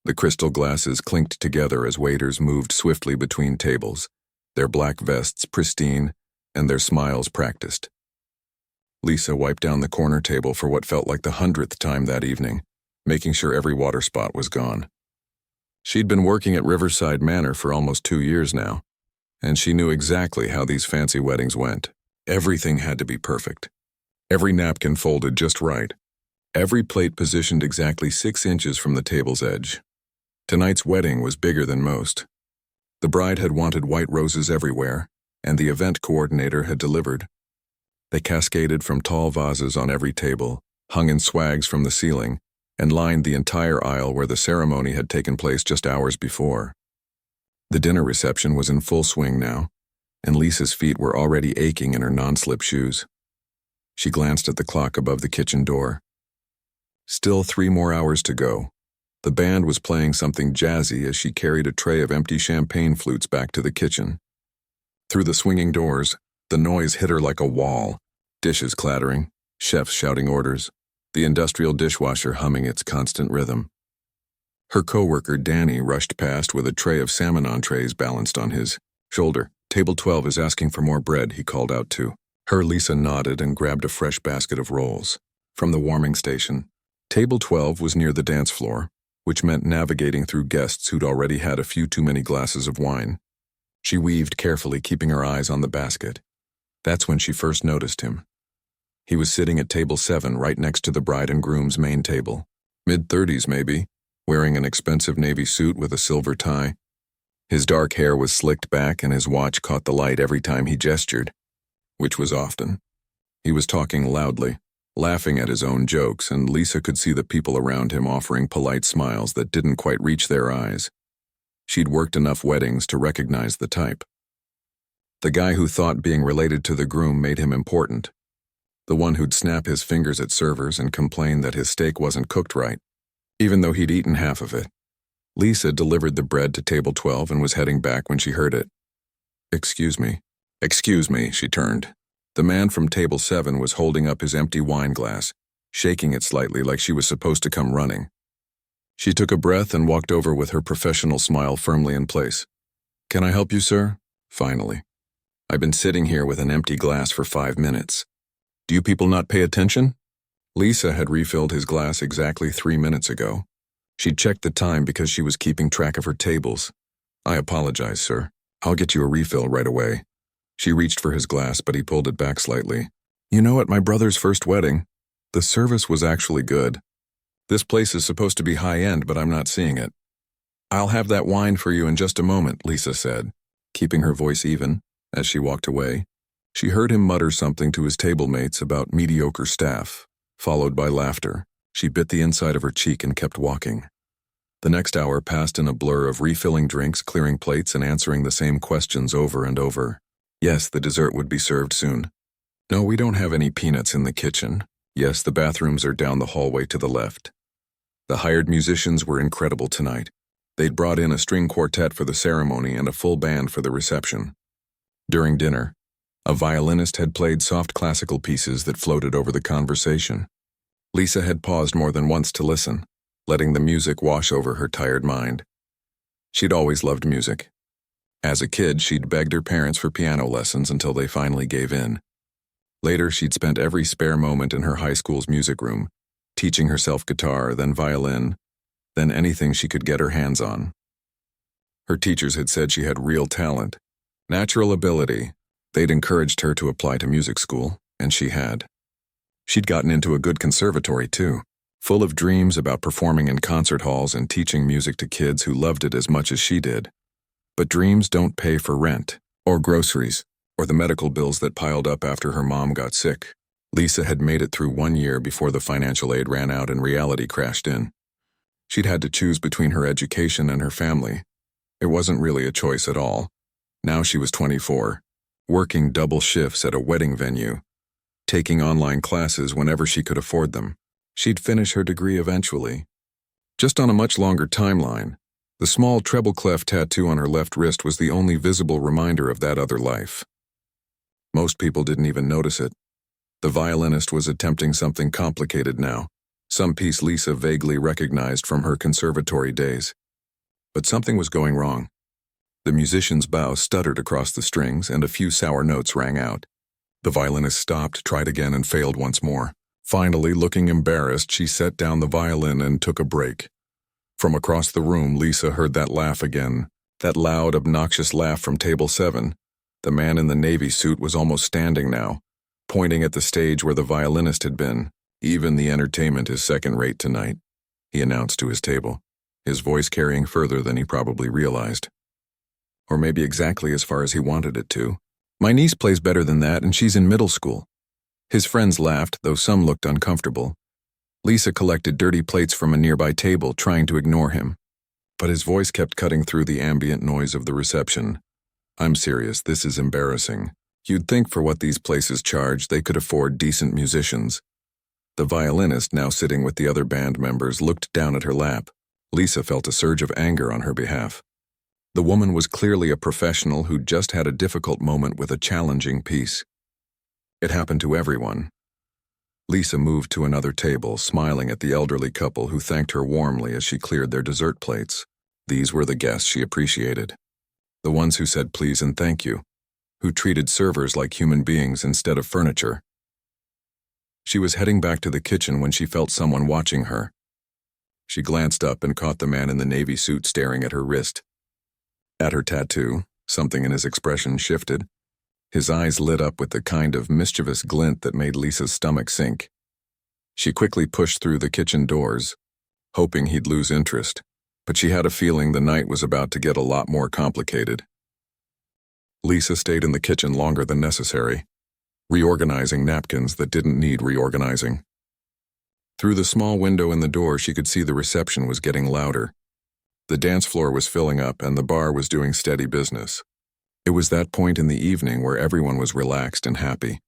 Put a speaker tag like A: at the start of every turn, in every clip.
A: The crystal glasses clinked together as waiters moved swiftly between tables, their black vests pristine and their smiles practiced. Lisa wiped down the corner table for what felt like the 100th time that evening, making sure every water spot was gone. She'd been working at Riverside Manor for almost 2 years now, and she knew exactly how these fancy weddings went. Everything had to be perfect. Every napkin folded just right. Every plate positioned exactly 6 inches from the table's edge. Tonight's wedding was bigger than most. The bride had wanted white roses everywhere, and the event coordinator had delivered. They cascaded from tall vases on every table, hung in swags from the ceiling, and lined the entire aisle where the ceremony had taken place just hours before. The dinner reception was in full swing now, and Lisa's feet were already aching in her non-slip shoes. She glanced at the clock above the kitchen door. Still 3 more hours to go. The band was playing something jazzy as she carried a tray of empty champagne flutes back to the kitchen. Through the swinging doors, the noise hit her like a wall, dishes clattering, chefs shouting orders, the industrial dishwasher humming its constant rhythm. Her coworker Danny rushed past with a tray of salmon entrees balanced on his shoulder. "Table 12 is asking for more bread," he called out to her. Lisa nodded and grabbed a fresh basket of rolls. From the warming station, Table 12 was near the dance floor, which meant navigating through guests who'd already had a few too many glasses of wine. She weaved carefully, keeping her eyes on the basket. That's when she first noticed him. He was sitting at table 7 right next to the bride and groom's main table. Mid-30s maybe, wearing an expensive navy suit with a silver tie. His dark hair was slicked back and his watch caught the light every time he gestured, which was often. He was talking loudly, laughing at his own jokes, and Lisa could see the people around him offering polite smiles that didn't quite reach their eyes. She'd worked enough weddings to recognize the type. The guy who thought being related to the groom made him important. The one who'd snap his fingers at servers and complain that his steak wasn't cooked right, even though he'd eaten half of it. Lisa delivered the bread to table 12 and was heading back when she heard it. "Excuse me." "Excuse me," she turned. The man from table 7 was holding up his empty wine glass, shaking it slightly like she was supposed to come running. She took a breath and walked over with her professional smile firmly in place. "Can I help you, sir?" Finally. "I've been sitting here with an empty glass for 5 minutes. Do you people not pay attention?" Lisa had refilled his glass exactly 3 minutes ago. She'd checked the time because she was keeping track of her tables. "I apologize, sir. I'll get you a refill right away." She reached for his glass, but he pulled it back slightly. "You know, at my brother's first wedding, the service was actually good. This place is supposed to be high-end, but I'm not seeing it." "I'll have that wine for you in just a moment," Lisa said, keeping her voice even as she walked away. She heard him mutter something to his table mates about mediocre staff, followed by laughter. She bit the inside of her cheek and kept walking. The next hour passed in a blur of refilling drinks, clearing plates, and answering the same questions over and over. Yes, the dessert would be served soon. "No, we don't have any peanuts in the kitchen. Yes, the bathrooms are down the hallway to the left." The hired musicians were incredible tonight. They'd brought in a string quartet for the ceremony and a full band for the reception. During dinner, a violinist had played soft classical pieces that floated over the conversation. Lisa had paused more than once to listen, letting the music wash over her tired mind. She'd always loved music. As a kid, she'd begged her parents for piano lessons until they finally gave in. Later, she'd spent every spare moment in her high school's music room, teaching herself guitar, then violin, then anything she could get her hands on. Her teachers had said she had real talent, natural ability. They'd encouraged her to apply to music school, and she had. She'd gotten into a good conservatory, too, full of dreams about performing in concert halls and teaching music to kids who loved it as much as she did. But dreams don't pay for rent, or groceries, or the medical bills that piled up after her mom got sick. Lisa had made it through 1 year before the financial aid ran out and reality crashed in. She'd had to choose between her education and her family. It wasn't really a choice at all. Now she was 24, working double shifts at a wedding venue, taking online classes whenever she could afford them. She'd finish her degree eventually. Just on a much longer timeline, the small treble clef tattoo on her left wrist was the only visible reminder of that other life. Most people didn't even notice it. The violinist was attempting something complicated now, some piece Lisa vaguely recognized from her conservatory days. But something was going wrong. The musician's bow stuttered across the strings, and a few sour notes rang out. The violinist stopped, tried again, and failed once more. Finally, looking embarrassed, she set down the violin and took a break. From across the room, Lisa heard that laugh again, that loud, obnoxious laugh from table 7. The man in the navy suit was almost standing now, pointing at the stage where the violinist had been. "Even the entertainment is second-rate tonight," he announced to his table, his voice carrying further than he probably realized. Or maybe exactly as far as he wanted it to. "My niece plays better than that, and she's in middle school." His friends laughed, though some looked uncomfortable. Lisa collected dirty plates from a nearby table, trying to ignore him. But his voice kept cutting through the ambient noise of the reception. "I'm serious, this is embarrassing. You'd think for what these places charge, they could afford decent musicians." The violinist, now sitting with the other band members, looked down at her lap. Lisa felt a surge of anger on her behalf. The woman was clearly a professional who'd just had a difficult moment with a challenging piece. It happened to everyone. Lisa moved to another table, smiling at the elderly couple who thanked her warmly as she cleared their dessert plates. These were the guests she appreciated. The ones who said please and thank you, who treated servers like human beings instead of furniture. She was heading back to the kitchen when she felt someone watching her. She glanced up and caught the man in the navy suit staring at her wrist. At her tattoo, something in his expression shifted. His eyes lit up with the kind of mischievous glint that made Lisa's stomach sink. She quickly pushed through the kitchen doors, hoping he'd lose interest, but she had a feeling the night was about to get a lot more complicated. Lisa stayed in the kitchen longer than necessary, reorganizing napkins that didn't need reorganizing. Through the small window in the door, she could see the reception was getting louder. The dance floor was filling up, and the bar was doing steady business. It was that point in the evening where everyone was relaxed and happy,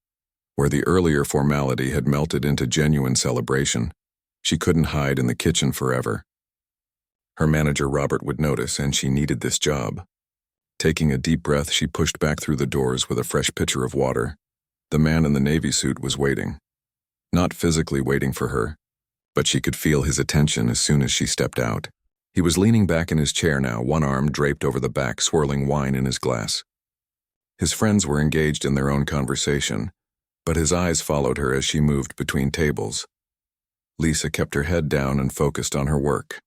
A: where the earlier formality had melted into genuine celebration. She couldn't hide in the kitchen forever. Her manager Robert would notice, and she needed this job. Taking a deep breath, she pushed back through the doors with a fresh pitcher of water. The man in the navy suit was waiting. Not physically waiting for her, but she could feel his attention as soon as she stepped out. He was leaning back in his chair now, one arm draped over the back, swirling wine in his glass. His friends were engaged in their own conversation, but his eyes followed her as she moved between tables. Lisa kept her head down and focused on her work.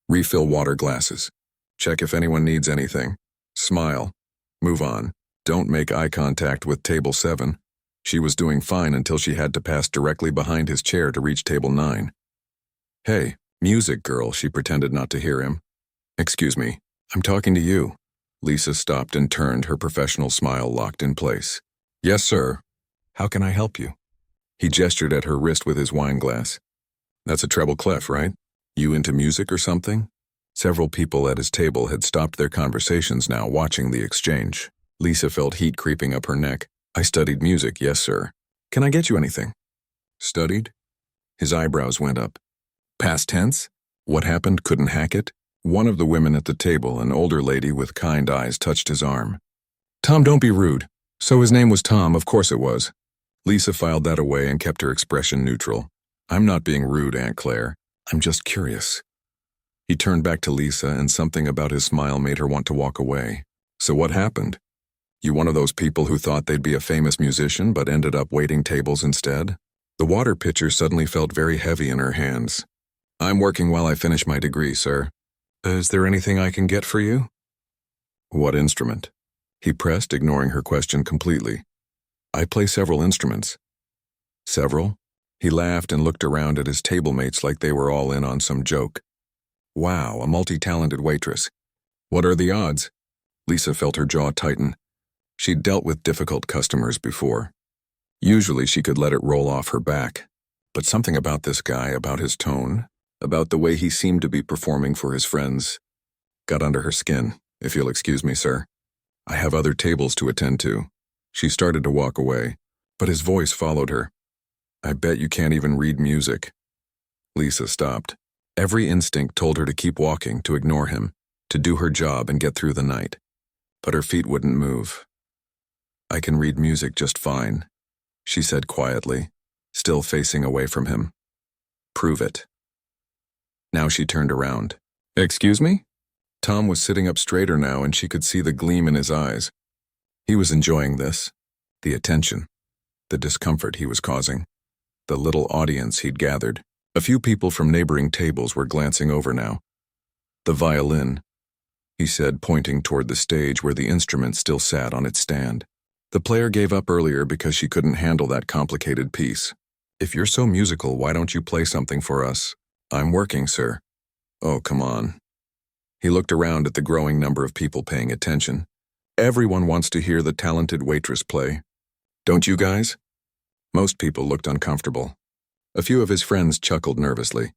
A: Refill water glasses. Check if anyone needs anything. Smile. Move on. Don't make eye contact with table 7. She was doing fine until she had to pass directly behind his chair to reach table 9. "Hey, music girl," she pretended not to hear him. "Excuse me, I'm talking to you." Lisa stopped and turned, her professional smile locked in place. "Yes, sir. How can I help you?" He gestured at her wrist with his wine glass. "That's a treble clef, right? You into music or something?" Several people at his table had stopped their conversations now, watching the exchange. Lisa felt heat creeping up her neck. "I studied music, yes, sir. Can I get you anything?" "Studied?" His eyebrows went up. "Past tense? What happened? Couldn't hack it?" One of the women at the table, an older lady with kind eyes, touched his arm. "Tom, don't be rude. So his name was Tom, of course it was." Lisa filed that away and kept her expression neutral. "I'm not being rude, Aunt Claire. I'm just curious." He turned back to Lisa, and something about his smile made her want to walk away. "So what happened? You one of those people who thought they'd be a famous musician but ended up waiting tables instead?" The water pitcher suddenly felt very heavy in her hands. "I'm working while I finish my degree, sir. Is there anything I can get for you?" "What instrument?" He pressed, ignoring her question completely. "I play several instruments." "Several?" He laughed and looked around at his table mates like they were all in on some joke. "Wow, a multi-talented waitress. What are the odds?" Lisa felt her jaw tighten. She'd dealt with difficult customers before. Usually she could let it roll off her back. But something about this guy, about his tone, about the way he seemed to be performing for his friends, got under her skin. "If you'll excuse me, sir. I have other tables to attend to." She started to walk away, but his voice followed her. "I bet you can't even read music." Lisa stopped. Every instinct told her to keep walking, to ignore him, to do her job and get through the night. But her feet wouldn't move. "I can read music just fine," she said quietly, still facing away from him. Prove it. Now she turned around. Excuse me? Tom was sitting up straighter now, and she could see the gleam in his eyes. He was enjoying this. The attention. The discomfort he was causing. The little audience he'd gathered. A few people from neighboring tables were glancing over now. The violin, he said, pointing toward the stage where the instrument still sat on its stand. The player gave up earlier because she couldn't handle that complicated piece. If you're so musical, why don't you play something for us? I'm working, sir. Oh, come on. He looked around at the growing number of people paying attention. Everyone wants to hear the Talented Waitress play. Don't you guys? Most people looked uncomfortable. A few of his friends chuckled nervously.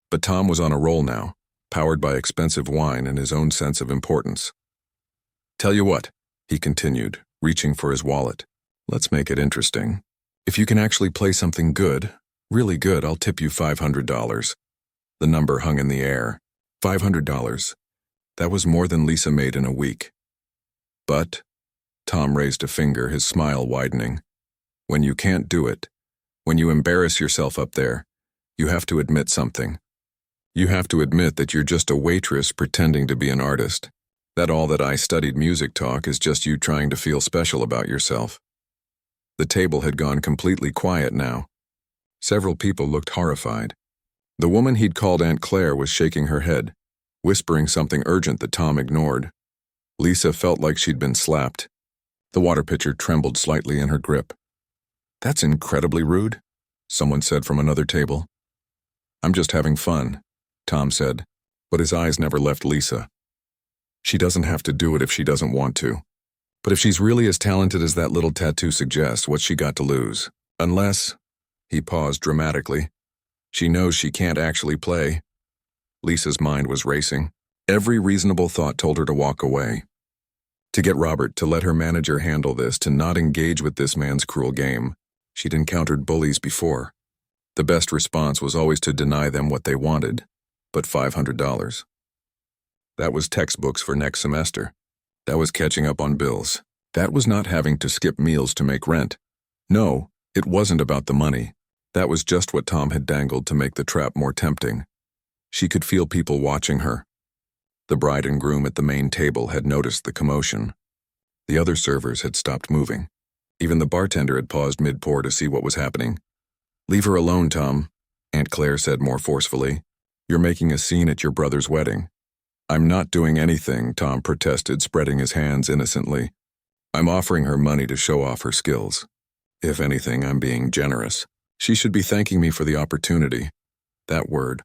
A: But Tom was on a roll now, powered by expensive wine and his own sense of importance. Tell you what, he continued, reaching for his wallet. Let's make it interesting. If you can actually play something good, really good, I'll tip you $500. The number hung in the air. $500. That was more than Lisa made in a week. But, Tom raised a finger, his smile widening. When you can't do it, when you embarrass yourself up there, you have to admit something. You have to admit that you're just a waitress pretending to be an artist. That all that I studied music talk is just you trying to feel special about yourself. The table had gone completely quiet now. Several people looked horrified. The woman he'd called Aunt Claire was shaking her head, whispering something urgent that Tom ignored. Lisa felt like she'd been slapped. The water pitcher trembled slightly in her grip. That's incredibly rude, someone said from another table. I'm just having fun, Tom said, but his eyes never left Lisa. She doesn't have to do it if she doesn't want to. But if she's really as talented as that little tattoo suggests, what's she got to lose? Unless, he paused dramatically, she knows she can't actually play. Lisa's mind was racing. Every reasonable thought told her to walk away. To get Robert to let her manager handle this, to not engage with this man's cruel game. She'd encountered bullies before. The best response was always to deny them what they wanted, but $500. That was textbooks for next semester. That was catching up on bills. That was not having to skip meals to make rent. No, it wasn't about the money. That was just what Tom had dangled to make the trap more tempting. She could feel people watching her. The bride and groom at the main table had noticed the commotion. The other servers had stopped moving. Even the bartender had paused mid-pour to see what was happening. Leave her alone, Tom, Aunt Claire said more forcefully. You're making a scene at your brother's wedding. I'm not doing anything, Tom protested, spreading his hands innocently. I'm offering her money to show off her skills. If anything, I'm being generous. She should be thanking me for the opportunity. That word.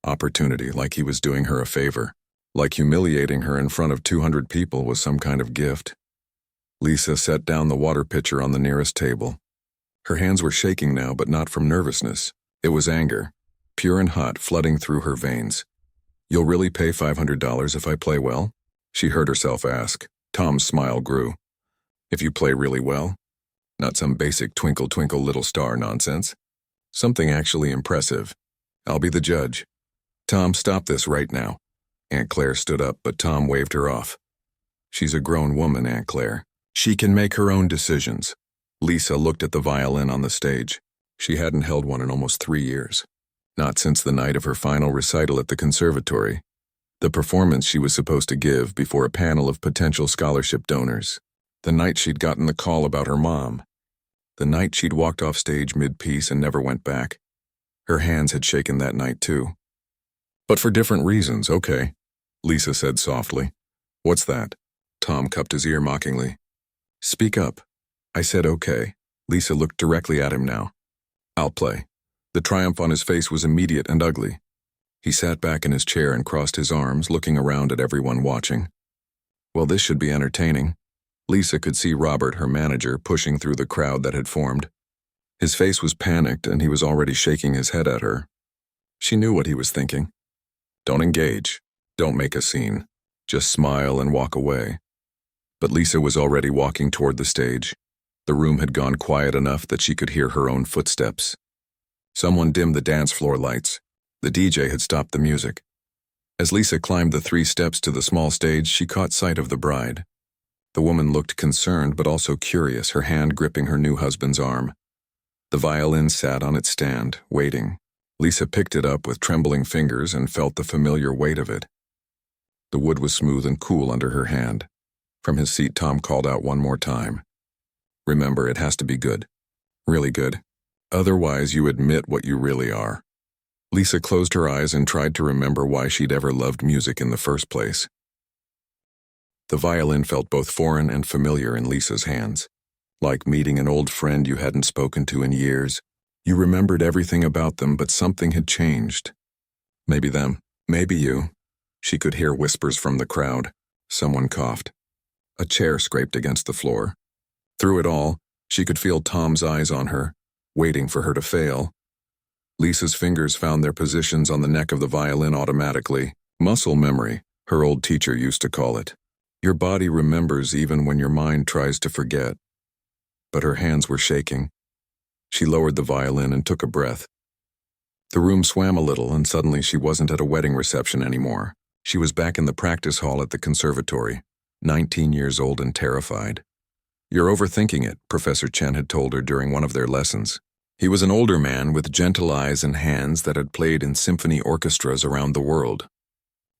A: Opportunity, like he was doing her a favor. Like humiliating her in front of 200 people was some kind of gift. Lisa set down the water pitcher on the nearest table. Her hands were shaking now, but not from nervousness. It was anger, pure and hot, flooding through her veins. You'll really pay $500 if I play well? She heard herself ask. Tom's smile grew. If you play really well? Not some basic twinkle twinkle little star nonsense. Something actually impressive. I'll be the judge. Tom, stop this right now. Aunt Claire stood up, but Tom waved her off. She's a grown woman, Aunt Claire. She can make her own decisions. Lisa looked at the violin on the stage. She hadn't held one in almost 3 years. Not since the night of her final recital at the conservatory. The performance she was supposed to give before a panel of potential scholarship donors. The night she'd gotten the call about her mom. The night she'd walked off stage mid-piece and never went back. Her hands had shaken that night too. But for different reasons, okay, Lisa said softly. What's that? Tom cupped his ear mockingly. Speak up. I said okay. Lisa looked directly at him now. I'll play. The triumph on his face was immediate and ugly. He sat back in his chair and crossed his arms, looking around at everyone watching. Well, this should be entertaining. Lisa could see Robert, her manager, pushing through the crowd that had formed. His face was panicked, and he was already shaking his head at her. She knew what he was thinking. Don't engage. Don't make a scene. Just smile and walk away. But Lisa was already walking toward the stage. The room had gone quiet enough that she could hear her own footsteps. Someone dimmed the dance floor lights. The DJ had stopped the music. As Lisa climbed the 3 steps to the small stage, she caught sight of the bride. The woman looked concerned but also curious, her hand gripping her new husband's arm. The violin sat on its stand, waiting. Lisa picked it up with trembling fingers and felt the familiar weight of it. The wood was smooth and cool under her hand. From his seat, Tom called out one more time. Remember, it has to be good. Really good. Otherwise, you admit what you really are. Lisa closed her eyes and tried to remember why she'd ever loved music in the first place. The violin felt both foreign and familiar in Lisa's hands. Like meeting an old friend you hadn't spoken to in years. You remembered everything about them, but something had changed. Maybe them, maybe you. She could hear whispers from the crowd. Someone coughed. A chair scraped against the floor. Through it all, she could feel Tom's eyes on her, waiting for her to fail. Lisa's fingers found their positions on the neck of the violin automatically. Muscle memory, her old teacher used to call it. Your body remembers even when your mind tries to forget. But her hands were shaking. She lowered the violin and took a breath. The room swam a little, and suddenly she wasn't at a wedding reception anymore. She was back in the practice hall at the conservatory, 19 years old and terrified. You're overthinking it, Professor Chen had told her during one of their lessons. He was an older man with gentle eyes and hands that had played in symphony orchestras around the world.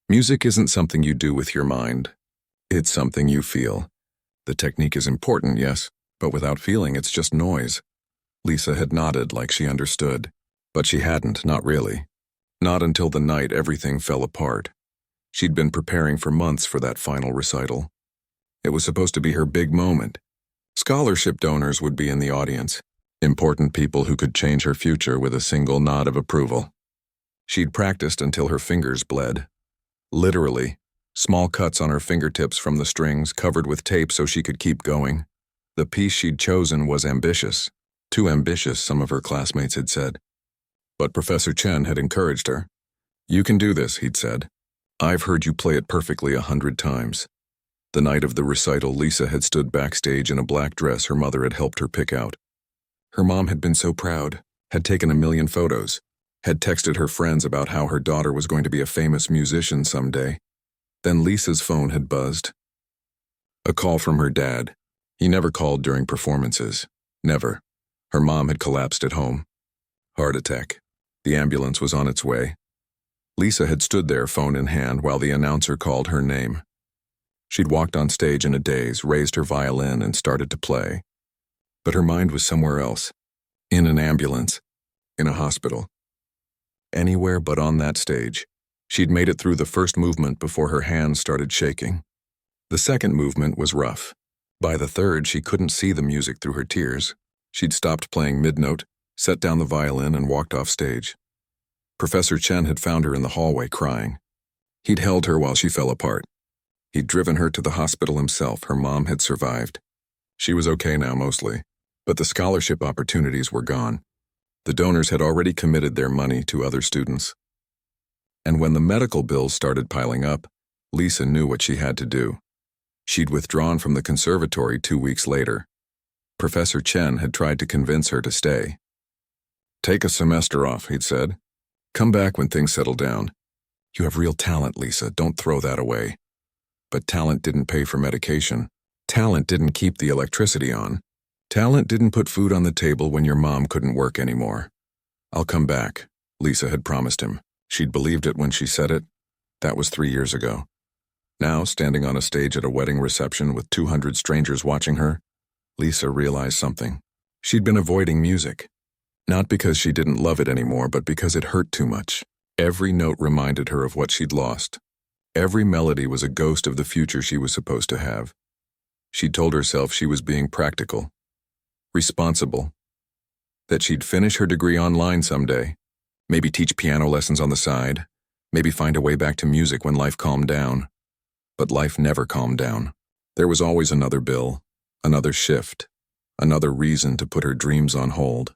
A: Music isn't something you do with your mind. It's something you feel. The technique is important, yes, but without feeling, it's just noise. Lisa had nodded like she understood, but she hadn't, not really. Not until the night everything fell apart. She'd been preparing for months for that final recital. It was supposed to be her big moment. Scholarship donors would be in the audience, important people who could change her future with a single nod of approval. She'd practiced until her fingers bled. Literally, small cuts on her fingertips from the strings covered with tape so she could keep going. The piece she'd chosen was ambitious. Too ambitious, some of her classmates had said. But Professor Chen had encouraged her. You can do this, he'd said. I've heard you play it perfectly 100 times. The night of the recital, Lisa had stood backstage in a black dress her mother had helped her pick out. Her mom had been so proud, had taken a million photos, had texted her friends about how her daughter was going to be a famous musician someday. Then Lisa's phone had buzzed. A call from her dad. He never called during performances. Never. Her mom had collapsed at home. Heart attack. The ambulance was on its way. Lisa had stood there, phone in hand, while the announcer called her name. She'd walked on stage in a daze, raised her violin, and started to play. But her mind was somewhere else. In an ambulance. In a hospital. Anywhere but on that stage. She'd made it through the first movement before her hands started shaking. The second movement was rough. By the third, she couldn't see the music through her tears. She'd stopped playing mid-note, set down the violin, and walked off stage. Professor Chen had found her in the hallway crying. He'd held her while she fell apart. He'd driven her to the hospital himself. Her mom had survived. She was okay now, mostly, but the scholarship opportunities were gone. The donors had already committed their money to other students. And when the medical bills started piling up, Lisa knew what she had to do. She'd withdrawn from the conservatory 2 weeks later. Professor Chen had tried to convince her to stay. Take a semester off, he'd said. Come back when things settle down. You have real talent, Lisa. Don't throw that away. But talent didn't pay for medication. Talent didn't keep the electricity on. Talent didn't put food on the table when your mom couldn't work anymore. I'll come back, Lisa had promised him. She'd believed it when she said it. That was 3 years ago. Now, standing on a stage at a wedding reception with 200 strangers watching her, Lisa realized something. She'd been avoiding music. Not because she didn't love it anymore, but because it hurt too much. Every note reminded her of what she'd lost. Every melody was a ghost of the future she was supposed to have. She'd told herself she was being practical, responsible, that she'd finish her degree online someday, maybe teach piano lessons on the side, maybe find a way back to music when life calmed down. But life never calmed down. There was always another bill, another shift, another reason to put her dreams on hold.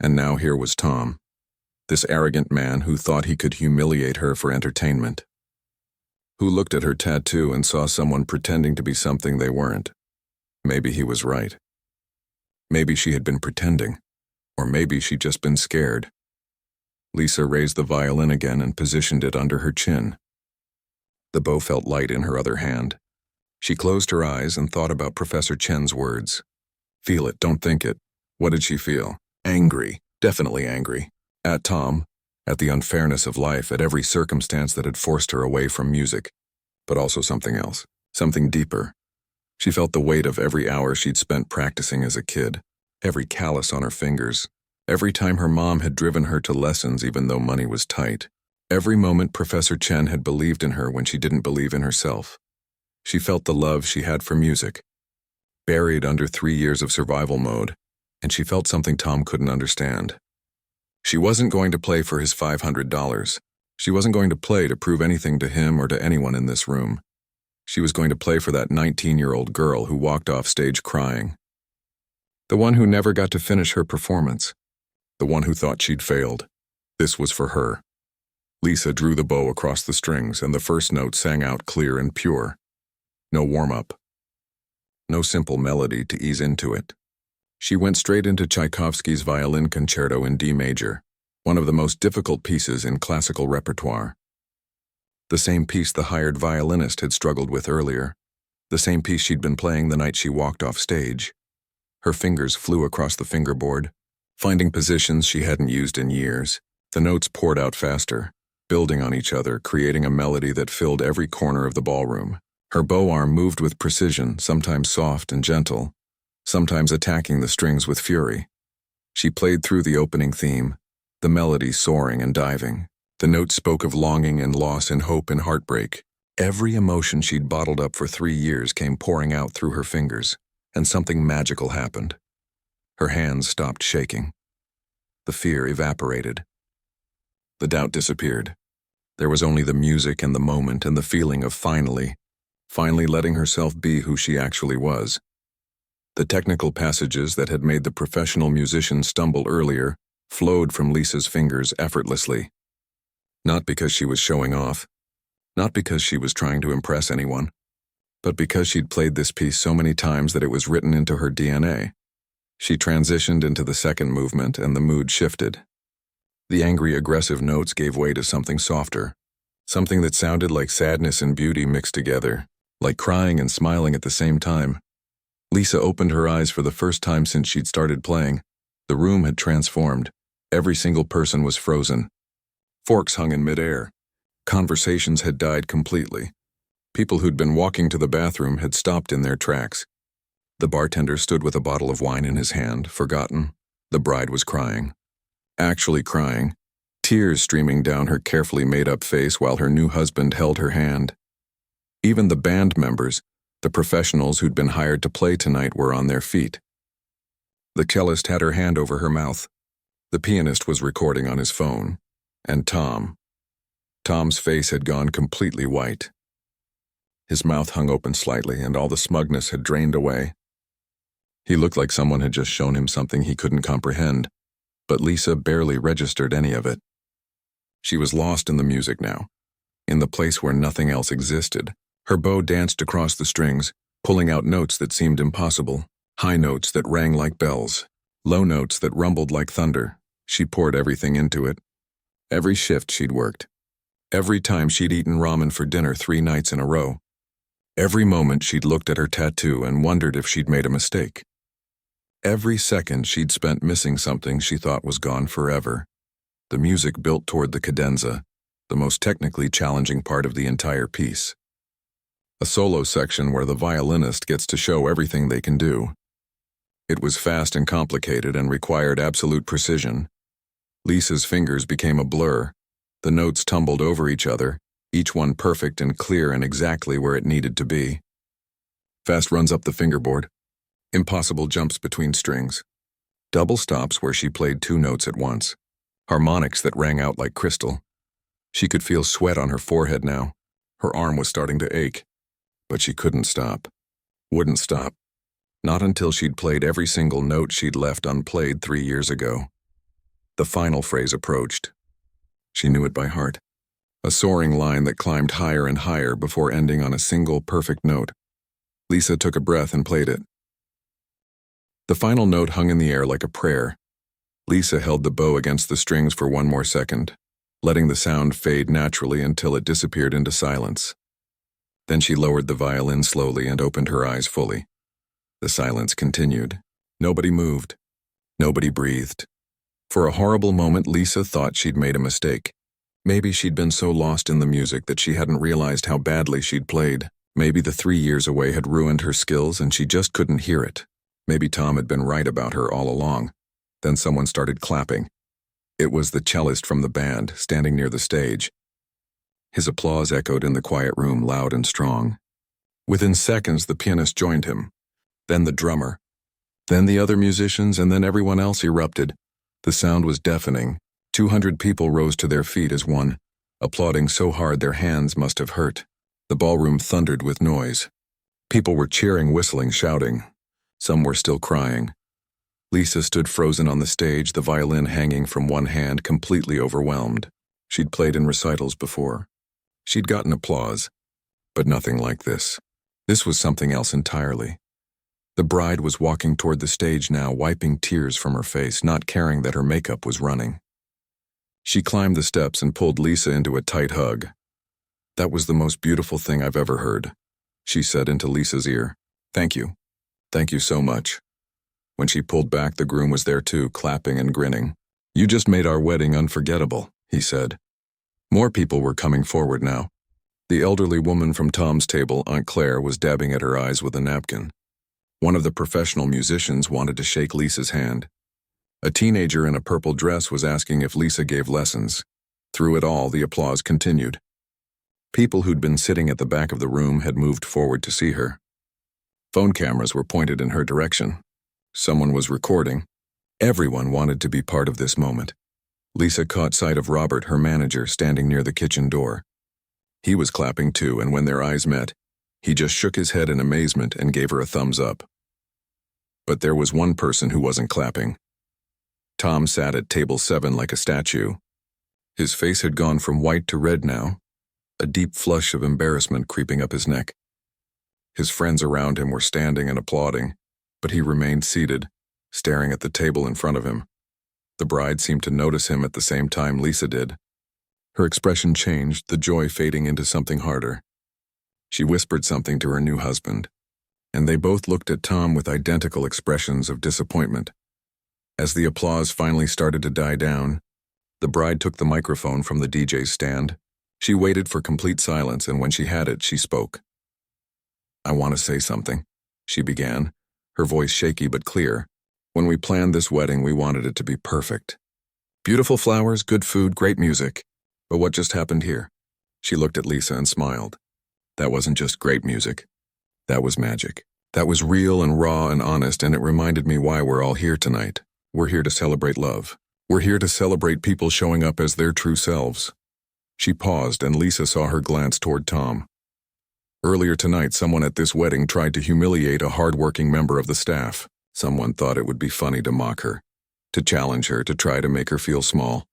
A: And now here was Tom, this arrogant man who thought he could humiliate her for entertainment, who looked at her tattoo and saw someone pretending to be something they weren't. Maybe he was right. Maybe she had been pretending, or maybe she'd just been scared. Lisa raised the violin again and positioned it under her chin. The bow felt light in her other hand. She closed her eyes and thought about Professor Chen's words. Feel it, don't think it. What did she feel? Angry, definitely angry. At Tom, at the unfairness of life, at every circumstance that had forced her away from music, but also something else, something deeper. She felt the weight of every hour she'd spent practicing as a kid, every callus on her fingers, every time her mom had driven her to lessons even though money was tight, every moment Professor Chen had believed in her when she didn't believe in herself. She felt the love she had for music, buried under 3 years of survival mode, and she felt something Tom couldn't understand. She wasn't going to play for his $500. She wasn't going to play to prove anything to him or to anyone in this room. She was going to play for that 19-year-old girl who walked off stage crying. The one who never got to finish her performance. The one who thought she'd failed. This was for her. Lisa drew the bow across the strings, and the first note sang out clear and pure. No warm-up. No simple melody to ease into it. She went straight into Tchaikovsky's Violin Concerto in D major, one of the most difficult pieces in classical repertoire. The same piece the hired violinist had struggled with earlier, the same piece she'd been playing the night she walked off stage. Her fingers flew across the fingerboard, finding positions she hadn't used in years. The notes poured out faster, building on each other, creating a melody that filled every corner of the ballroom. Her bow arm moved with precision, sometimes soft and gentle, sometimes attacking the strings with fury. She played through the opening theme, the melody soaring and diving. The notes spoke of longing and loss and hope and heartbreak. Every emotion she'd bottled up for 3 years came pouring out through her fingers, and something magical happened. Her hands stopped shaking. The fear evaporated. The doubt disappeared. There was only the music and the moment and the feeling of finally letting herself be who she actually was. The technical passages that had made the professional musician stumble earlier flowed from Lisa's fingers effortlessly. Not because she was showing off, not because she was trying to impress anyone, but because she'd played this piece so many times that it was written into her DNA. She transitioned into the second movement and the mood shifted. The angry, aggressive notes gave way to something softer, something that sounded like sadness and beauty mixed together, like crying and smiling at the same time. Lisa opened her eyes for the first time since she'd started playing. The room had transformed. Every single person was frozen. Forks hung in midair. Conversations had died completely. People who'd been walking to the bathroom had stopped in their tracks. The bartender stood with a bottle of wine in his hand, forgotten. The bride was crying. Actually crying. Tears streaming down her carefully made-up face while her new husband held her hand. Even the band members, the professionals who'd been hired to play tonight, were on their feet. The cellist had her hand over her mouth. The pianist was recording on his phone. And Tom's face had gone completely white. His mouth hung open slightly, and all the smugness had drained away. He looked like someone had just shown him something he couldn't comprehend, but Lisa barely registered any of it. She was lost in the music now, in the place where nothing else existed. Her bow danced across the strings, pulling out notes that seemed impossible, high notes that rang like bells, low notes that rumbled like thunder. She poured everything into it. Every shift she'd worked. Every time she'd eaten ramen for dinner 3 nights in a row. Every moment she'd looked at her tattoo and wondered if she'd made a mistake. Every second she'd spent missing something she thought was gone forever. The music built toward the cadenza, the most technically challenging part of the entire piece. A solo section where the violinist gets to show everything they can do. It was fast and complicated and required absolute precision. Lisa's fingers became a blur. The notes tumbled over each other, each one perfect and clear and exactly where it needed to be. Fast runs up the fingerboard. Impossible jumps between strings. Double stops where she played 2 notes at once. Harmonics that rang out like crystal. She could feel sweat on her forehead now. Her arm was starting to ache. But she couldn't stop. Wouldn't stop. Not until she'd played every single note she'd left unplayed 3 years ago. The final phrase approached. She knew it by heart. A soaring line that climbed higher and higher before ending on a single perfect note. Lisa took a breath and played it. The final note hung in the air like a prayer. Lisa held the bow against the strings for 1 more second, letting the sound fade naturally until it disappeared into silence. Then she lowered the violin slowly and opened her eyes fully. The silence continued. Nobody moved. Nobody breathed. For a horrible moment, Lisa thought she'd made a mistake. Maybe she'd been so lost in the music that she hadn't realized how badly she'd played. Maybe the 3 years away had ruined her skills and she just couldn't hear it. Maybe Tom had been right about her all along. Then someone started clapping. It was the cellist from the band, standing near the stage. His applause echoed in the quiet room, loud and strong. Within seconds, the pianist joined him. Then the drummer. Then the other musicians, and then everyone else erupted. The sound was deafening. 200 people rose to their feet as one, applauding so hard their hands must have hurt. The ballroom thundered with noise. People were cheering, whistling, shouting. Some were still crying. Lisa stood frozen on the stage, the violin hanging from one hand, completely overwhelmed. She'd played in recitals before. She'd gotten applause, but nothing like this. This was something else entirely. The bride was walking toward the stage now, wiping tears from her face, not caring that her makeup was running. She climbed the steps and pulled Lisa into a tight hug. "That was the most beautiful thing I've ever heard," she said into Lisa's ear. "Thank you. Thank you so much." When she pulled back, the groom was there too, clapping and grinning. "You just made our wedding unforgettable," he said. More people were coming forward now. The elderly woman from Tom's table, Aunt Claire, was dabbing at her eyes with a napkin. One of the professional musicians wanted to shake Lisa's hand. A teenager in a purple dress was asking if Lisa gave lessons. Through it all, the applause continued. People who'd been sitting at the back of the room had moved forward to see her. Phone cameras were pointed in her direction. Someone was recording. Everyone wanted to be part of this moment. Lisa caught sight of Robert, her manager, standing near the kitchen door. He was clapping too, and when their eyes met, he just shook his head in amazement and gave her a thumbs up. But there was one person who wasn't clapping. Tom sat at table 7 like a statue. His face had gone from white to red now, a deep flush of embarrassment creeping up his neck. His friends around him were standing and applauding, but he remained seated, staring at the table in front of him. The bride seemed to notice him at the same time Lisa did. Her expression changed, the joy fading into something harder. She whispered something to her new husband, and they both looked at Tom with identical expressions of disappointment. As the applause finally started to die down, the bride took the microphone from the DJ's stand. She waited for complete silence, and when she had it, she spoke. "I want to say something," she began, her voice shaky but clear. "When we planned this wedding, we wanted it to be perfect. Beautiful flowers, good food, great music. But what just happened here?" She looked at Lisa and smiled. "That wasn't just great music. That was magic. That was real and raw and honest, and it reminded me why we're all here tonight. We're here to celebrate love. We're here to celebrate people showing up as their true selves." She paused, and Lisa saw her glance toward Tom. Earlier tonight, someone at this wedding tried to humiliate a hard-working member of the staff. Someone thought it would be funny to mock her, to challenge her, to try to make her feel small.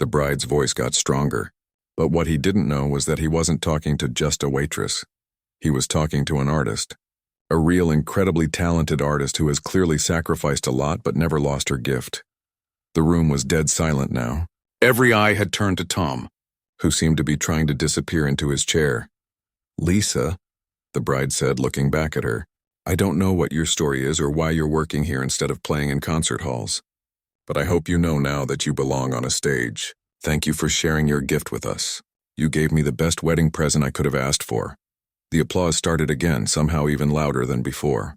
A: The bride's voice got stronger, but what he didn't know was that he wasn't talking to just a waitress. He was talking to an artist, a real, incredibly talented artist who has clearly sacrificed a lot but never lost her gift. The room was dead silent now. Every eye had turned to Tom, who seemed to be trying to disappear into his chair. "Lisa," the bride said, looking back at her, "I don't know what your story is or why you're working here instead of playing in concert halls. But I hope you know now that you belong on a stage. Thank you for sharing your gift with us. You gave me the best wedding present I could have asked for." The applause started again, somehow even louder than before.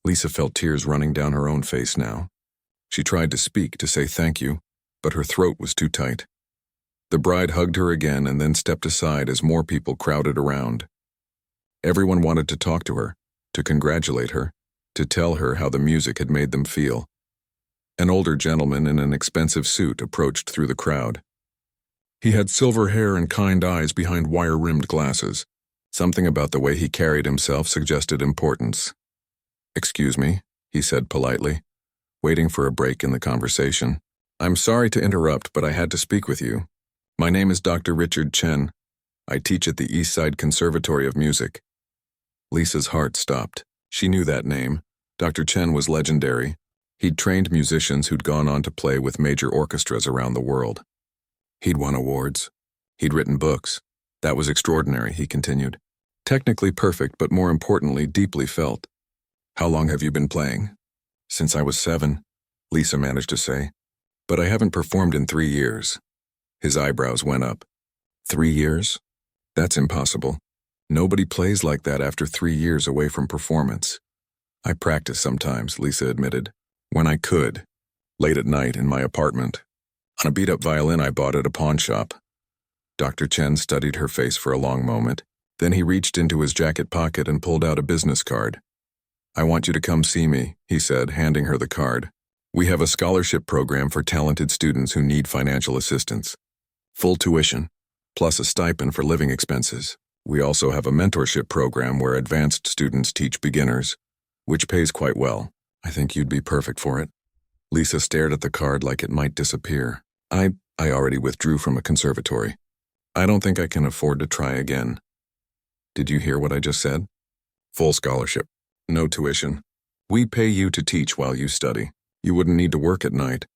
A: Lisa felt tears running down her own face now. She tried to speak, to say thank you, but her throat was too tight. The bride hugged her again and then stepped aside as more people crowded around. Everyone wanted to talk to her, to congratulate her, to tell her how the music had made them feel. An older gentleman in an expensive suit approached through the crowd. He had silver hair and kind eyes behind wire-rimmed glasses. Something about the way he carried himself suggested importance. "Excuse me," he said politely, waiting for a break in the conversation. "I'm sorry to interrupt, but I had to speak with you. My name is Dr. Richard Chen. I teach at the East Side Conservatory of Music." Lisa's heart stopped. She knew that name. Dr. Chen was legendary. He'd trained musicians who'd gone on to play with major orchestras around the world. He'd won awards. He'd written books. That was extraordinary, he continued. Technically perfect, but more importantly, deeply felt. "How long have you been playing?" "Since I was 7, Lisa managed to say. But I haven't performed in 3 years. His eyebrows went up. 3 years? That's impossible. Nobody plays like that after 3 years away from performance. I practice sometimes, Lisa admitted. When I could. Late at night in my apartment. On a beat-up violin I bought at a pawn shop. Dr. Chen studied her face for a long moment. Then he reached into his jacket pocket and pulled out a business card. I want you to come see me, he said, handing her the card. We have a scholarship program for talented students who need financial assistance. Full tuition, plus a stipend for living expenses. We also have a mentorship program where advanced students teach beginners, which pays quite well. I think you'd be perfect for it. Lisa stared at the card like it might disappear. I already withdrew from a conservatory. I don't think I can afford to try again. Did you hear what I just said? Full scholarship. No tuition. We pay you to teach while you study. You wouldn't need to work at night.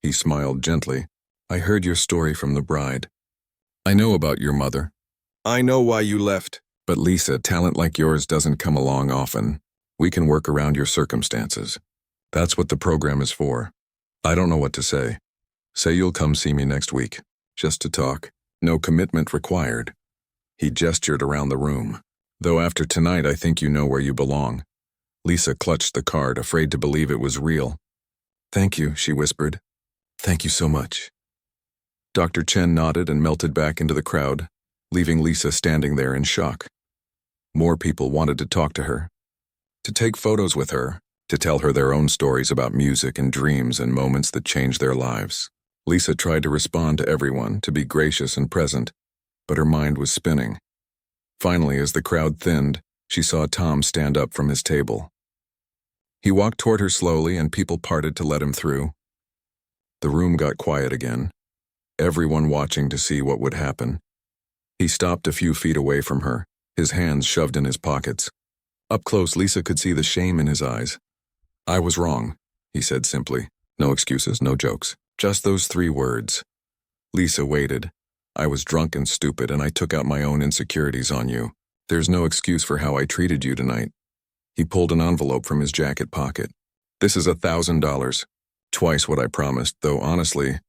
A: He smiled gently. I heard your story from the bride. I know about your mother. I know why you left. But Lisa, talent like yours doesn't come along often. We can work around your circumstances. That's what the program is for. I don't know what to say. Say you'll come see me next week. Just to talk. No commitment required. He gestured around the room. Though after tonight I think you know where you belong. Lisa clutched the card, afraid to believe it was real. Thank you, she whispered. Thank you so much. Dr. Chen nodded and melted back into the crowd, leaving Lisa standing there in shock. More people wanted to talk to her, to take photos with her, to tell her their own stories about music and dreams and moments that changed their lives. Lisa tried to respond to everyone, to be gracious and present, but her mind was spinning. Finally, as the crowd thinned, she saw Tom stand up from his table. He walked toward her slowly and people parted to let him through. The room got quiet again, everyone watching to see what would happen. He stopped a few feet away from her, his hands shoved in his pockets. Up close, Lisa could see the shame in his eyes. I was wrong, he said simply. No excuses, no jokes. Just those 3 words. Lisa waited. I was drunk and stupid and I took out my own insecurities on you. There's no excuse for how I treated you tonight. He pulled an envelope from his jacket pocket. This is $1,000. Twice what I promised, though honestly,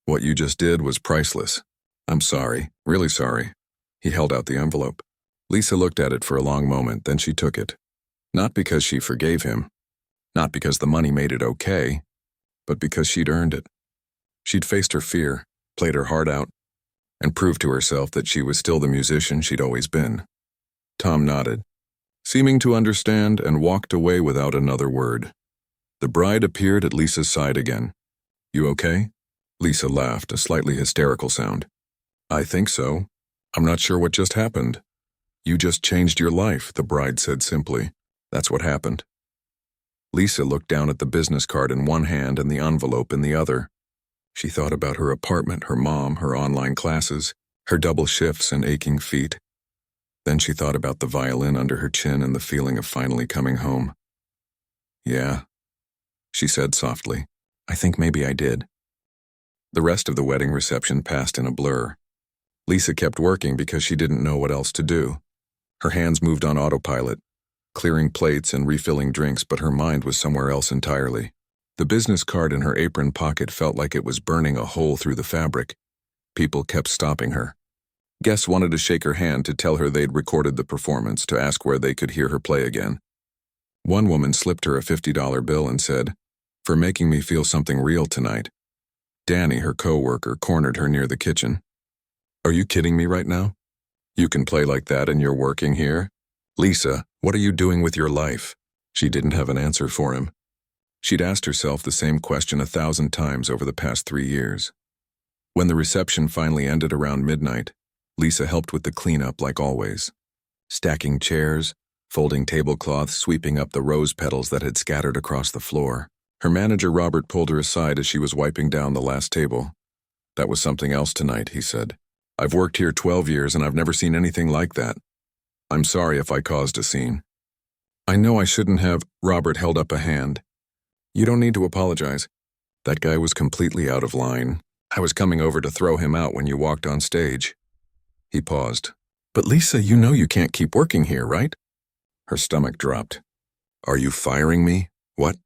A: what you just did was priceless. I'm sorry, really sorry. He held out the envelope. Lisa looked at it for a long moment, then she took it. Not because she forgave him, not because the money made it okay, but because she'd earned it. She'd faced her fear, played her heart out, and proved to herself that she was still the musician she'd always been. Tom nodded, seeming to understand, and walked away without another word. The bride appeared at Lisa's side again. You okay? Lisa laughed, a slightly hysterical sound. I think so. I'm not sure what just happened. You just changed your life, the bride said simply. That's what happened. Lisa looked down at the business card in one hand and the envelope in the other. She thought about her apartment, her mom, her online classes, her double shifts and aching feet. Then she thought about the violin under her chin and the feeling of finally coming home. Yeah, she said softly. I think maybe I did. The rest of the wedding reception passed in a blur. Lisa kept working because she didn't know what else to do. Her hands moved on autopilot, clearing plates and refilling drinks, but her mind was somewhere else entirely. The business card in her apron pocket felt like it was burning a hole through the fabric. People kept stopping her. Guests wanted to shake her hand to tell her they'd recorded the performance, to ask where they could hear her play again. One woman slipped her a $50 bill and said, "For making me feel something real tonight." Danny, her co-worker, cornered her near the kitchen. Are you kidding me right now? You can play like that and you're working here? Lisa, what are you doing with your life? She didn't have an answer for him. She'd asked herself the same question 1,000 times over the past 3 years. When the reception finally ended around midnight, Lisa helped with the cleanup like always. Stacking chairs, folding tablecloths, sweeping up the rose petals that had scattered across the floor. Her manager Robert pulled her aside as she was wiping down the last table. That was something else tonight, he said. I've worked here 12 years and I've never seen anything like that. I'm sorry if I caused a scene. I know I shouldn't have. Robert held up a hand. You don't need to apologize. That guy was completely out of line. I was coming over to throw him out when you walked on stage. He paused. But Lisa, you know you can't keep working here, right? Her stomach dropped. Are you firing me? What?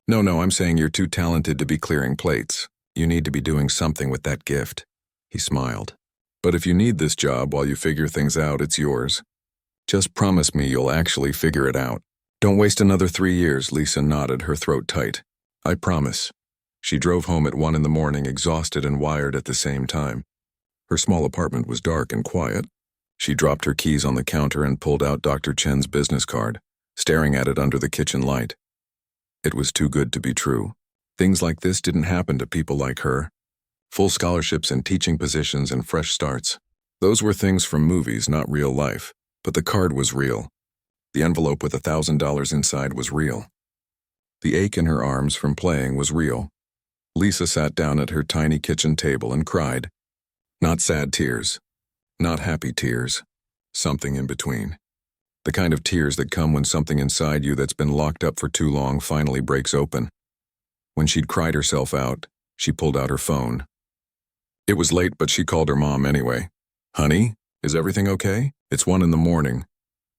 A: No, I'm saying you're too talented to be clearing plates. You need to be doing something with that gift. He smiled. But if you need this job while you figure things out, it's yours. Just promise me you'll actually figure it out. Don't waste another 3 years, Lisa nodded, her throat tight. I promise. She drove home at 1 in the morning, exhausted and wired at the same time. Her small apartment was dark and quiet. She dropped her keys on the counter and pulled out Dr. Chen's business card, staring at it under the kitchen light. It was too good to be true. Things like this didn't happen to people like her. Full scholarships and teaching positions and fresh starts. Those were things from movies, not real life. But the card was real. The envelope with $1,000 inside was real. The ache in her arms from playing was real. Lisa sat down at her tiny kitchen table and cried. Not sad tears. Not happy tears. Something in between. The kind of tears that come when something inside you that's been locked up for too long finally breaks open. When she'd cried herself out, she pulled out her phone. It was late, but she called her mom anyway. Honey, is everything okay? It's 1 in the morning.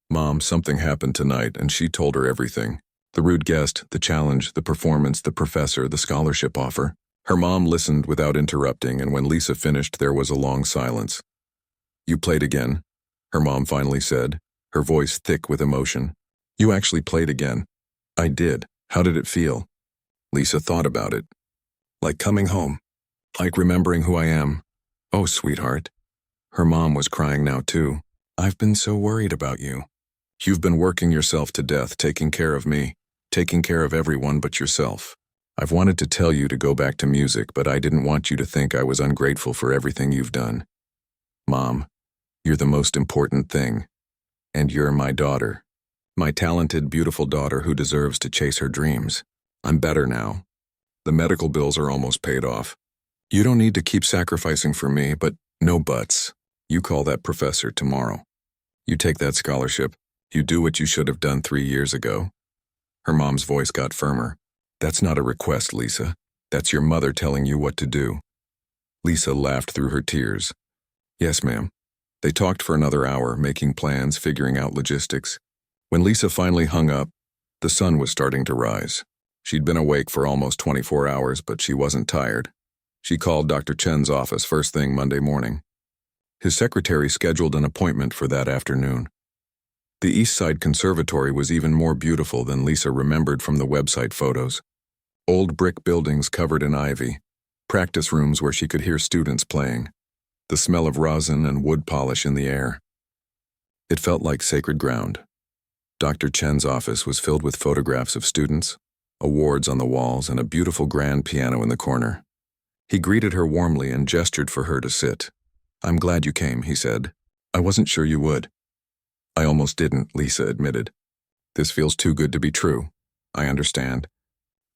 A: Mom, something happened tonight, and she told her everything. The rude guest, the challenge, the performance, the professor, the scholarship offer. Her mom listened without interrupting, and when Lisa finished, there was a long silence. You played again, her mom finally said, her voice thick with emotion. You actually played again. I did. How did it feel? Lisa thought about it. Like coming home. Like remembering who I am. Oh, sweetheart. Her mom was crying now, too. I've been so worried about you. You've been working yourself to death, taking care of me, taking care of everyone but yourself. I've wanted to tell you to go back to music, but I didn't want you to think I was ungrateful for everything you've done. Mom, you're the most important thing. And you're my daughter. My talented, beautiful daughter who deserves to chase her dreams. I'm better now. The medical bills are almost paid off. You don't need to keep sacrificing for me, but no buts. You call that professor tomorrow. You take that scholarship. You do what you should have done 3 years ago. Her mom's voice got firmer. That's not a request, Lisa. That's your mother telling you what to do. Lisa laughed through her tears. Yes, ma'am. They talked for another hour, making plans, figuring out logistics. When Lisa finally hung up, the sun was starting to rise. She'd been awake for almost 24 hours, but she wasn't tired. She called Dr. Chen's office first thing Monday morning. His secretary scheduled an appointment for that afternoon. The East Side Conservatory was even more beautiful than Lisa remembered from the website photos. Old brick buildings covered in ivy, practice rooms where she could hear students playing, the smell of rosin and wood polish in the air. It felt like sacred ground. Dr. Chen's office was filled with photographs of students, awards on the walls, and a beautiful grand piano in the corner. He greeted her warmly and gestured for her to sit. I'm glad you came, he said. I wasn't sure you would. I almost didn't, Lisa admitted. This feels too good to be true. I understand.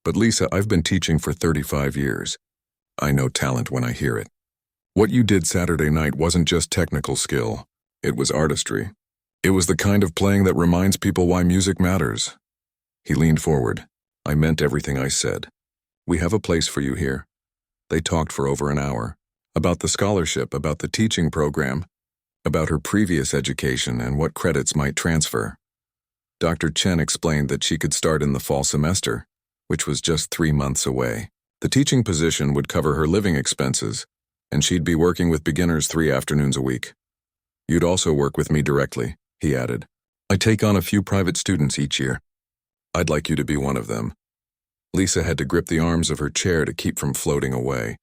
A: But Lisa, I've been teaching for 35 years. I know talent when I hear it. What you did Saturday night wasn't just technical skill. It was artistry. It was the kind of playing that reminds people why music matters. He leaned forward. I meant everything I said. We have a place for you here. They talked for over an hour. About the scholarship, about the teaching program, about her previous education and what credits might transfer. Dr. Chen explained that she could start in the fall semester, which was just 3 months away. The teaching position would cover her living expenses, and she'd be working with beginners 3 afternoons a week. You'd also work with me directly, he added. I take on a few private students each year. I'd like you to be one of them. Lisa had to grip the arms of her chair to keep from floating away.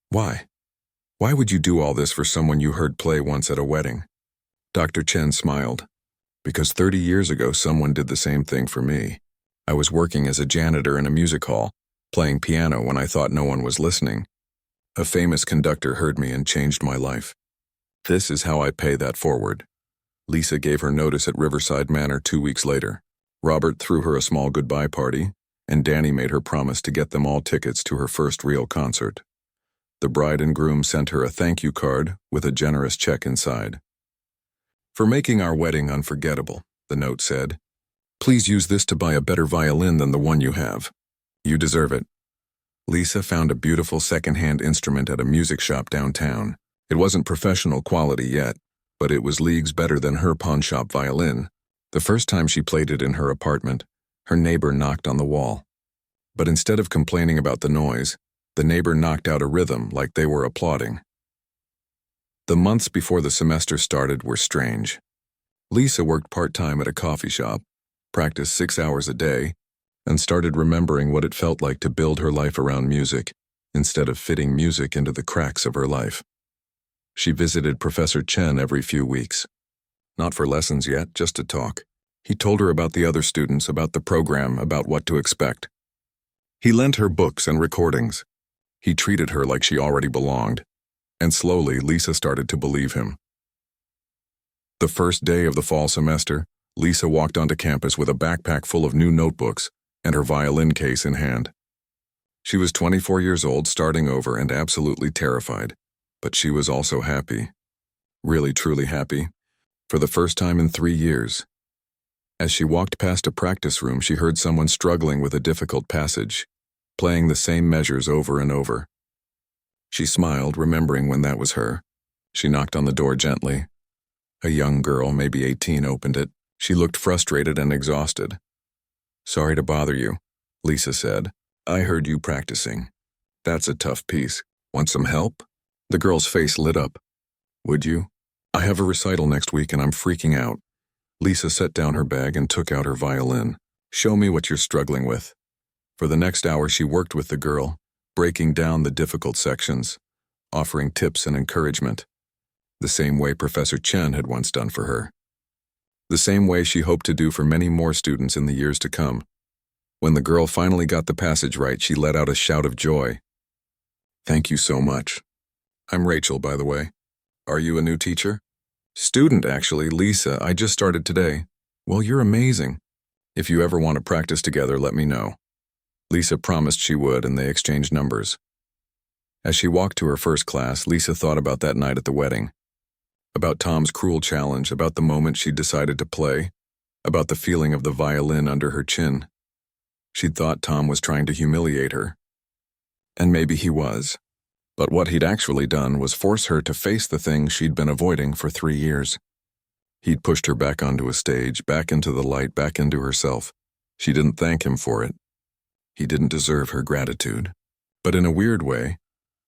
A: Why? Why would you do all this for someone you heard play once at a wedding? Dr. Chen smiled. Because 30 years ago, someone did the same thing for me. I was working as a janitor in a music hall, playing piano when I thought no one was listening. A famous conductor heard me and changed my life. This is how I pay that forward. Lisa gave her notice at Riverside Manor 2 weeks later. Robert threw her a small goodbye party, and Danny made her promise to get them all tickets to her first real concert. The bride and groom sent her a thank you card with a generous check inside. For making our wedding unforgettable, the note said. Please use this to buy a better violin than the one you have. You deserve it. Lisa found a beautiful second-hand instrument at a music shop downtown. It wasn't professional quality yet, but it was leagues better than her pawnshop violin. The first time she played it in her apartment, her neighbor knocked on the wall. But instead of complaining about the noise, The neighbor knocked out a rhythm like they were applauding. The months before the semester started were strange. Lisa worked part-time at a coffee shop, practiced 6 hours a day, and started remembering what it felt like to build her life around music, instead of fitting music into the cracks of her life. She visited Professor Chen every few weeks. Not for lessons yet, just to talk. He told her about the other students, about the program, about what to expect. He lent her books and recordings. He treated her like she already belonged. And slowly, Lisa started to believe him. The first day of the fall semester, Lisa walked onto campus with a backpack full of new notebooks and her violin case in hand. She was 24 years old, starting over, and absolutely terrified. But she was also happy. Really, truly happy. For the first time in 3 years. As she walked past a practice room, she heard someone struggling with a difficult passage, playing the same measures over and over. She smiled, remembering when that was her. She knocked on the door gently. A young girl, maybe 18, opened it. She looked frustrated and exhausted. "Sorry to bother you," Lisa said. "I heard you practicing. That's a tough piece. Want some help?" The girl's face lit up. "Would you? I have a recital next week and I'm freaking out." Lisa set down her bag and took out her violin. "Show me what you're struggling with." For the next hour, she worked with the girl, breaking down the difficult sections, offering tips and encouragement, the same way Professor Chen had once done for her. The same way she hoped to do for many more students in the years to come. When the girl finally got the passage right, she let out a shout of joy. "Thank you so much. I'm Rachel, by the way. Are you a new teacher?" "Student, actually, Lisa. I just started today." "Well, you're amazing. If you ever want to practice together, let me know." Lisa promised she would, and they exchanged numbers. As she walked to her first class, Lisa thought about that night at the wedding. About Tom's cruel challenge, about the moment she'd decided to play, about the feeling of the violin under her chin. She'd thought Tom was trying to humiliate her. And maybe he was. But what he'd actually done was force her to face the things she'd been avoiding for 3 years. He'd pushed her back onto a stage, back into the light, back into herself. She didn't thank him for it. He didn't deserve her gratitude. But in a weird way,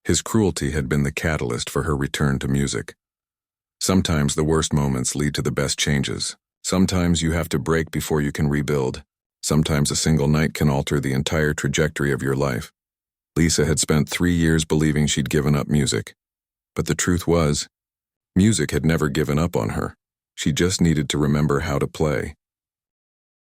A: his cruelty had been the catalyst for her return to music. Sometimes the worst moments lead to the best changes. Sometimes you have to break before you can rebuild. Sometimes a single night can alter the entire trajectory of your life. Lisa had spent 3 years believing she'd given up music. But the truth was, music had never given up on her. She just needed to remember how to play.